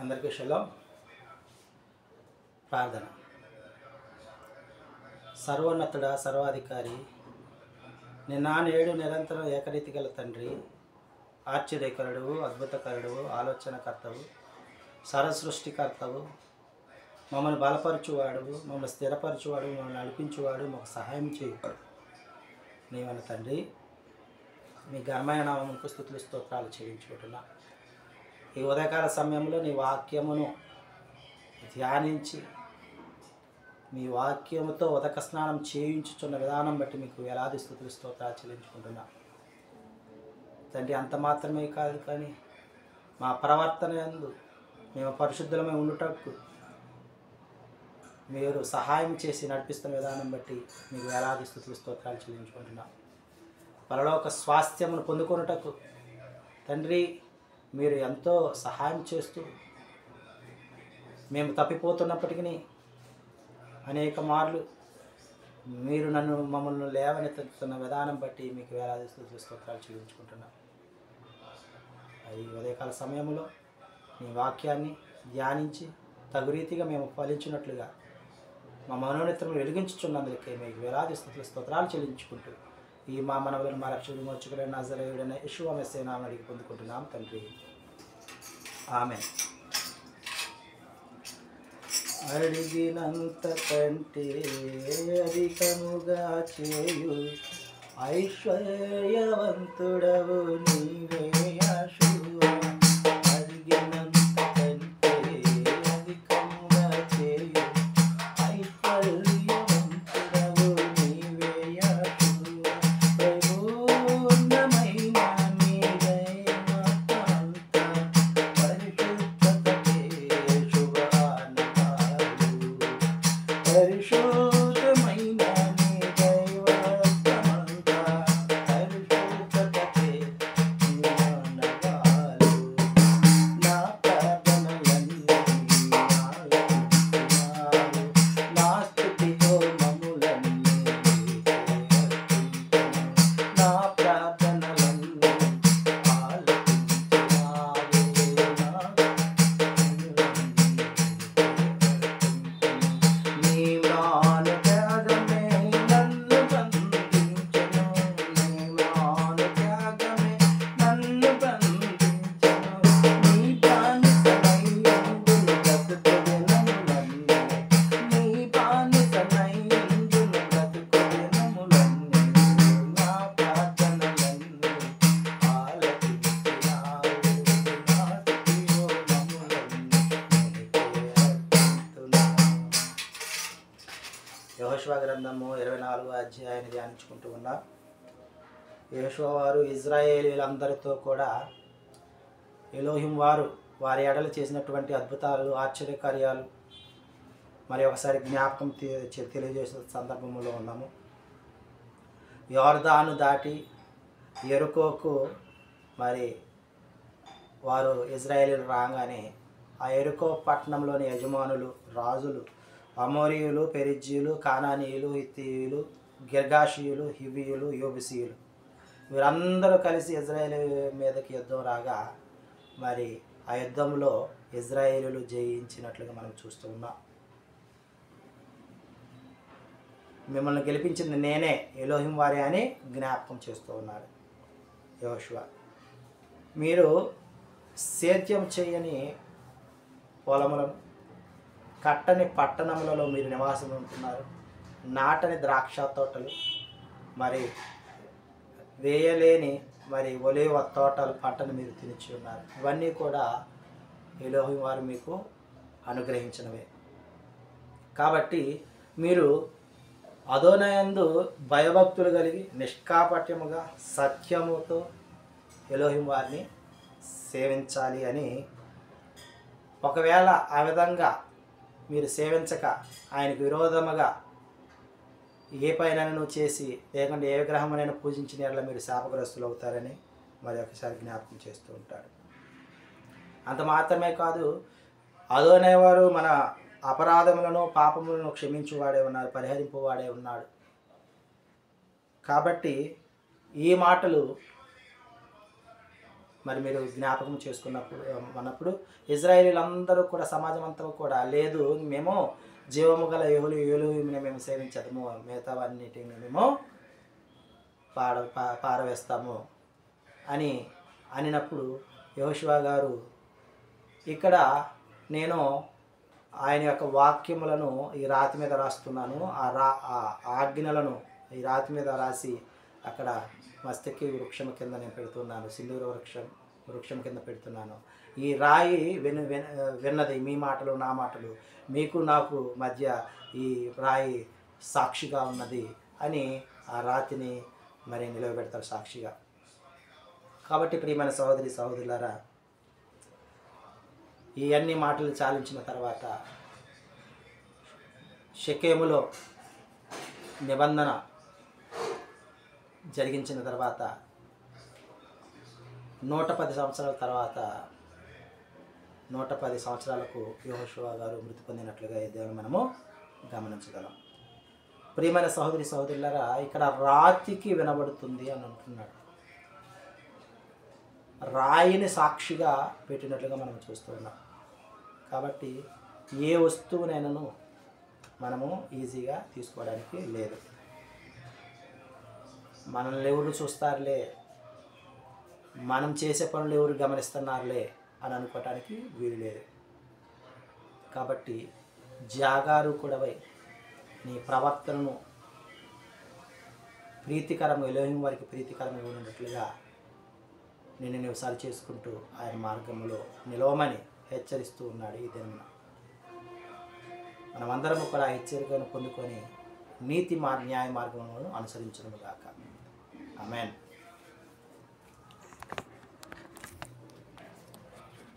అందరికీ షలోం. ప్రార్థన. సర్వోన్నతుడా, సర్వాధికారి, నిన్న నేడు నిరంతరం ఏకరీతి గల తండ్రి, ఆశ్చర్యకరుడు, అద్భుతకరుడు, ఆలోచనకర్తవు, సర్వసృష్టికర్తవు, మమ్మల్ని బలపరచువాడు, మమ్మల్ని స్థిరపరచువాడు, మమ్మల్ని నడిపించువాడు, మాకు సహాయం చేయువాడు నీవన్న తండ్రి. మీ ఘనమైన నామమునకు స్తుతులు స్తోత్రాలు చెల్లించుకుంటున్నా. ఈ ఉదయకాల సమయంలో నీ వాక్యమును ధ్యానించి మీ వాక్యముతో ఉదక స్నానం చేయించుచున్న విధానం బట్టి మీకు వేలాది స్తుతులు స్తోత్రాలు చెల్లించుకుంటున్నా తండ్రి. అంత మాత్రమే కాదు, కానీ మా ప్రవర్తన యందు మేము పరిశుద్ధులమై ఉండుటకు మీరు సహాయం చేసి నడిపిస్తున్న విధానం బట్టి మీకు వేలాది స్తుతులు స్తోత్రాలు చెల్లించుకుంటున్నా. పరలోక స్వాస్థ్యమును పొందుకొనుటకు తండ్రి మీరు ఎంతో సహాయం చేస్తూ, మేము తప్పిపోతున్నప్పటికీ అనేక మార్లు మీరు మమ్మల్ని లేవనెత్తుతున్న విధానం బట్టి మీకు వేలాది స్తుతులు స్తోత్రాలు చెల్లించుకుంటున్నాం. ఈ ఉదయకాల సమయంలో మీ వాక్యాన్ని ధ్యానించి తగు రీతిగా మేము ఫలించినట్లుగా మా మనోనేత్రములు వెలిగించుచున్నందుకే మీకు వేలాది స్తుతులు స్తోత్రాలు చెల్లించుకుంటూ ఈ మా మనవులను మా రక్షకుడు మోక్షకుడైన నజరేయుడైన యేషువా మెస్సీయ నామమున అడిగి పొందుకుంటున్నాం తండ్రి. ఆమేన్. అడిగినంత కంటే అధికముగా చేయు ఐశ్వర్యవంతుడవు నీవే యెహోవా. అడిగినంత కంటే అధికముగా చేయు ఐశ్వర్యవంతుడవు నీవే యెహోవా. పరిపూర్ణమైన నీ దయమంతా పరిశుద్ధతకే శుభానందాలు. పరిశుద్ధమైన నీ దైవత్వమంతా పరిశుద్ధతకే శుభానందాలు. నా ప్రార్థనలన్నీ ఆలకించున్నావు, నా స్తుతితో మమ్ములన్నీ అర్పించును. నా ప్రార్థనలన్నీ ఆలకించున్నావు, నా నీ మ్రాను త్యాగమే నన్ను బంధించెను, నీ మ్రాను త్యాగమే నన్ను బంధించెను. నీ బానిసనయ్యుండును బ్రతుకు దినములన్నీ, నీ బానిసనయ్యుండును బ్రతుకు దినములన్నీ. నా ప్రార్థనలన్నీ ఆలకించినావు, నా స్తుతిలో మమ్ములన్నీ అర్పింతును. యెహోషువ గ్రంథము 24వ అధ్యాయాన్ని ధ్యానించుకుంటూ ఉన్నాం. యెహోషువ వారు ఇజ్రాయేలీలందరితో కూడా ఎలోహిం వారు వారి ఎడలు చేసినటువంటి అద్భుతాలు, ఆశ్చర్యకార్యాలు మరి ఒకసారి జ్ఞాపకం తెలియజేసే సందర్భంలో ఉన్నాము. యోర్దాను దాటి యెరికోకు మరి వారు ఇజ్రాయేలీలు రాగానే ఆ యెరికో పట్టణంలోని యజమానులు, రాజులు, అమోరీయులు, పెరిజ్జీయులు, కానానీయులు, హిత్తీయులు, గిర్గాషీయులు, హివ్వీయులు, యోబుసీయులు వీరందరూ కలిసి ఇజ్రాయేలు మీదకి యుద్ధం రాగా మరి ఆ యుద్ధంలో ఇజ్రాయేలీలు జయించినట్లుగా మనం చూస్తూ ఉన్నాం. మిమ్మల్ని గెలిపించింది నేనే ఎలోహిం వారే అని జ్ఞాపకం చేస్తూ ఉన్నాడు యెహోషువ. మీరు సేద్యం చేయని పొలములను, కట్టని పట్టణములలో మీరు నివాసం ఉంటున్నారు. నాటని ద్రాక్ష తోటలు, మరి వేయలేని మరి ఒలీవ తోటలు పంటను మీరు తినిచి ఉన్నారు. ఇవన్నీ కూడా ఎలోహిం వారు మీకు అనుగ్రహించినవే. కాబట్టి మీరు అదోనయందు భయభక్తులు కలిగి నిష్కాపట్యముగా సత్యముతో ఎలోహిం వారిని సేవించాలి అని, ఒకవేళ ఆ విధంగా మీరు సేవించక ఆయనకు విరోధముగా ఏ పైనను చేసి లేకుంటే ఏ విగ్రహమైనా పూజించిన ఎడల మీరు శాపగ్రస్తులు అవుతారని మరి ఒకసారి జ్ఞాపకం చేస్తూ ఉంటాడు. అంత మాత్రమే కాదు, అదోనేవారు మన అపరాధములను, పాపములను క్షమించువాడే ఉన్నారు, పరిహరింపువాడే ఉన్నాడు. కాబట్టి ఈ మాటలు మరి మీరు జ్ఞాపకం చేసుకున్నప్పుడు అన్నప్పుడు ఇజ్రాయేలీలందరూ కూడా సమాజం అంతా కూడా లేదు మేము జీవము గల ఎలోహింని మేము సేవించదము మిగతావన్నిటిని మేము పారవేస్తాము అని అనినప్పుడు యెహోషువ గారు ఇక్కడ నేను ఆయన యొక్క వాక్యములను ఈ రాతి మీద రాస్తున్నాను, ఆ ఆజ్ఞలను ఈ రాతి మీద రాసి అక్కడ మస్తకి వృక్షం కింద నేను పెడుతున్నాను, సింధూర వృక్షం కింద పెడుతున్నాను. ఈ రాయి విన్నది మీ మాటలు నా మాటలు, మీకు నాకు మధ్య ఈ రాయి సాక్షిగా ఉన్నది అని ఆ రాతిని మరి నిలవబెడతారు సాక్షిగా. కాబట్టి ప్రియమైన సహోదరులారా, ఈ అన్ని మాటలు చాలించిన తర్వాత షెకెములో నిబంధన జరిగించిన తర్వాత 110 సంవత్సరాల తర్వాత 110 సంవత్సరాలకు యెహోషువ గారు మృతి పొందినట్లుగా దేవుని మనము గమనించగలం. ప్రియమైన సహోదరులారా, ఇక్కడ రాతికి వినబడుతుంది అని అంటున్నాడు. రాయిని సాక్షిగా పెట్టినట్లుగా మనం చూస్తూ ఉన్నాం. కాబట్టి ఏ వస్తువునైనాను మనము ఈజీగా తీసుకోవడానికి లేదు. మనల్ని ఎవరు చూస్తారులే, మనం చేసే పనులు ఎవరు గమనిస్తున్నారులే అని అనుకోవటానికి వీలు లేదు. కాబట్టి జాగరూకుడవై నీ ప్రవర్తనను ప్రీతికరంగా ఎలోహిం వారికి ప్రీతికరంగా ఉన్నట్లుగా నిన్ను నువ్వు సరి చేసుకుంటూ ఆయన మార్గంలో నిలవమని హెచ్చరిస్తూ ఉన్నాడు ఈ దినమున. మనమందరము కూడా హెచ్చరికను పొందుకొని నీతి న్యాయ మార్గములను అనుసరించును గాక. ఆమేన్.